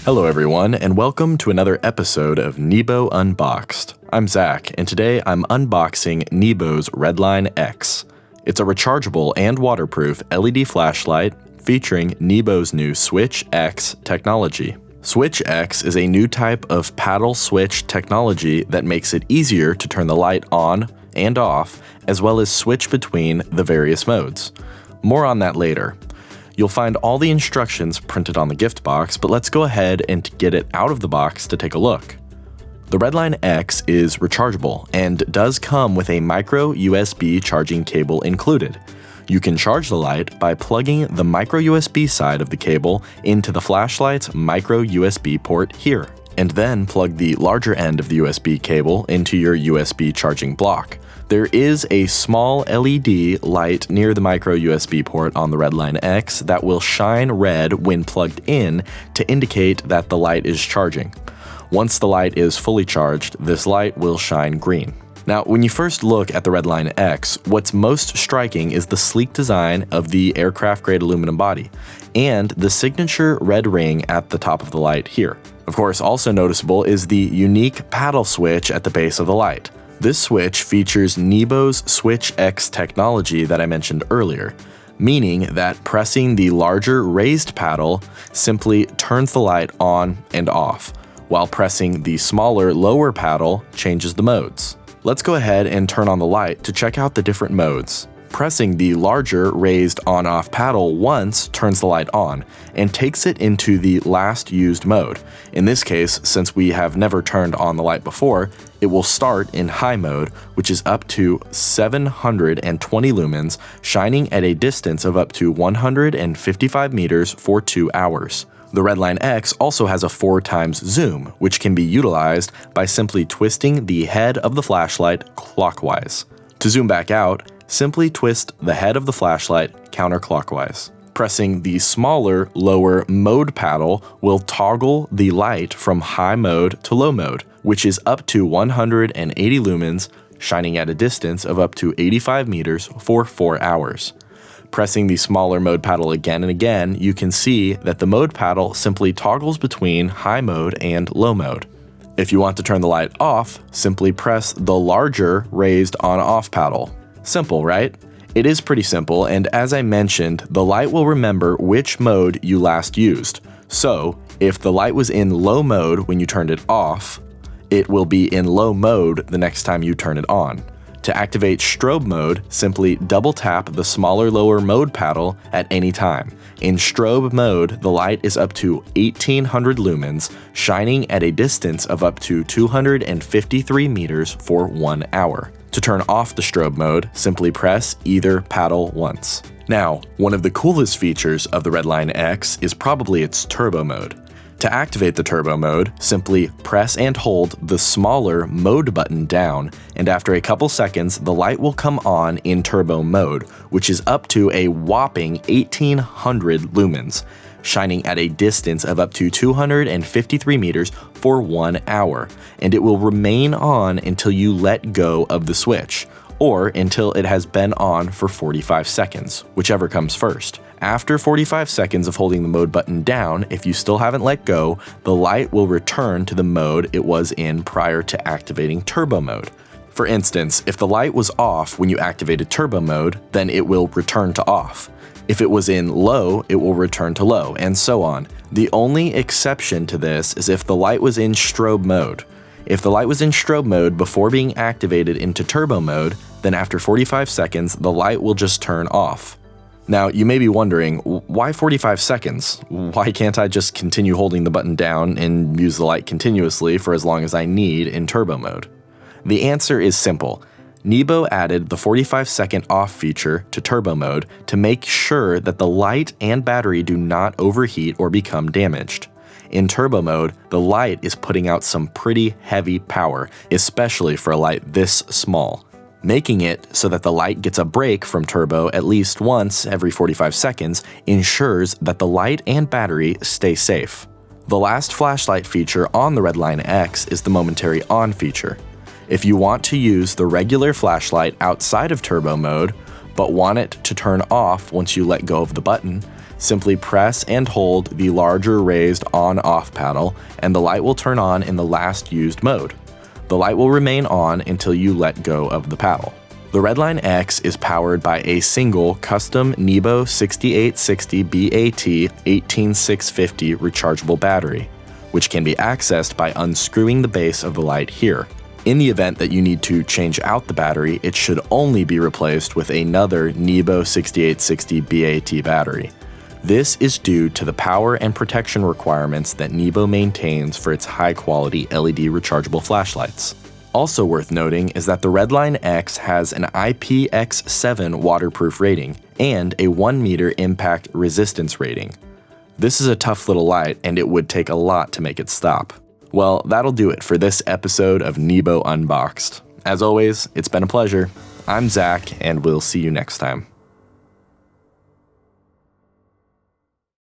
Hello everyone, and welcome to another episode of NEBO Unboxed. I'm Zach, and today I'm unboxing NEBO's REDLINE X. It's a rechargeable and waterproof LED flashlight featuring NEBO's new Switch X technology. Switch X is a new type of paddle switch technology that makes it easier to turn the light on and off, as well as switch between the various modes. More on that later. You'll find all the instructions printed on the gift box, but let's go ahead and get it out of the box to take a look. The REDLINE X is rechargeable and does come with a micro USB charging cable included. You can charge the light by plugging the micro USB side of the cable into the flashlight's micro USB port here, and then plug the larger end of the USB cable into your USB charging block. There is a small LED light near the micro USB port on the REDLINE X that will shine red when plugged in to indicate that the light is charging. Once the light is fully charged, this light will shine green. Now, when you first look at the REDLINE X, what's most striking is the sleek design of the aircraft-grade aluminum body and the signature red ring at the top of the light here. Of course, also noticeable is the unique paddle switch at the base of the light. This switch features NEBO's Switch X technology that I mentioned earlier, meaning that pressing the larger raised paddle simply turns the light on and off, while pressing the smaller lower paddle changes the modes. Let's go ahead and turn on the light to check out the different modes. Pressing the larger raised on-off paddle once turns the light on and takes it into the last used mode. In this case, since we have never turned on the light before, it will start in high mode, which is up to 720 lumens, shining at a distance of up to 155 meters for 2 hours. The REDLINE X also has a 4x zoom, which can be utilized by simply twisting the head of the flashlight clockwise. To zoom back out, simply twist the head of the flashlight counterclockwise. Pressing the smaller, lower mode paddle will toggle the light from high mode to low mode, which is up to 180 lumens, shining at a distance of up to 85 meters for 4 hours. Pressing the smaller mode paddle again and again, you can see that the mode paddle simply toggles between high mode and low mode. If you want to turn the light off, simply press the larger raised on-off paddle. Simple, right? It is pretty simple, and as I mentioned, the light will remember which mode you last used. So, if the light was in low mode when you turned it off, it will be in low mode the next time you turn it on. To activate strobe mode, simply double tap the smaller lower mode paddle at any time. In strobe mode, the light is up to 1800 lumens, shining at a distance of up to 253 meters for 1 hour. To turn off the strobe mode, simply press either paddle once. Now, one of the coolest features of the REDLINE X is probably its turbo mode. To activate the turbo mode, simply press and hold the smaller mode button down, and after a couple seconds, the light will come on in turbo mode, which is up to a whopping 1800 lumens, shining at a distance of up to 253 meters for 1 hour, and it will remain on until you let go of the switch, or until it has been on for 45 seconds, whichever comes first. After 45 seconds of holding the mode button down, if you still haven't let go, the light will return to the mode it was in prior to activating turbo mode. For instance, if the light was off when you activated turbo mode, then it will return to off. If it was in low, it will return to low, and so on. The only exception to this is if the light was in strobe mode. If the light was in strobe mode before being activated into turbo mode, then after 45 seconds, the light will just turn off. Now, you may be wondering, why 45 seconds? Why can't I just continue holding the button down and use the light continuously for as long as I need in turbo mode? The answer is simple. NEBO added the 45-second off feature to turbo mode to make sure that the light and battery do not overheat or become damaged. In turbo mode, the light is putting out some pretty heavy power, especially for a light this small. Making it so that the light gets a break from turbo at least once every 45 seconds ensures that the light and battery stay safe. The last flashlight feature on the REDLINE X is the Momentary on feature. If you want to use the regular flashlight outside of turbo mode, but want it to turn off once you let go of the button, Simply press and hold the larger raised on-off paddle, and the light will turn on in the last used mode. The light will remain on until you let go of the paddle. The REDLINE X is powered by a single custom NEBO 6860 BAT 18650 rechargeable battery, which can be accessed by unscrewing the base of the light here. In the event that you need to change out the battery, it should only be replaced with another NEBO 6860 BAT battery. This is due to the power and protection requirements that NEBO maintains for its high-quality LED rechargeable flashlights. Also worth noting is that the REDLINE X has an IPX7 waterproof rating and a 1 meter impact resistance rating. This is a tough little light, and it would take a lot to make it stop. Well, that'll do it for this episode of NEBO Unboxed. As always, it's been a pleasure. I'm Zach, and we'll see you next time.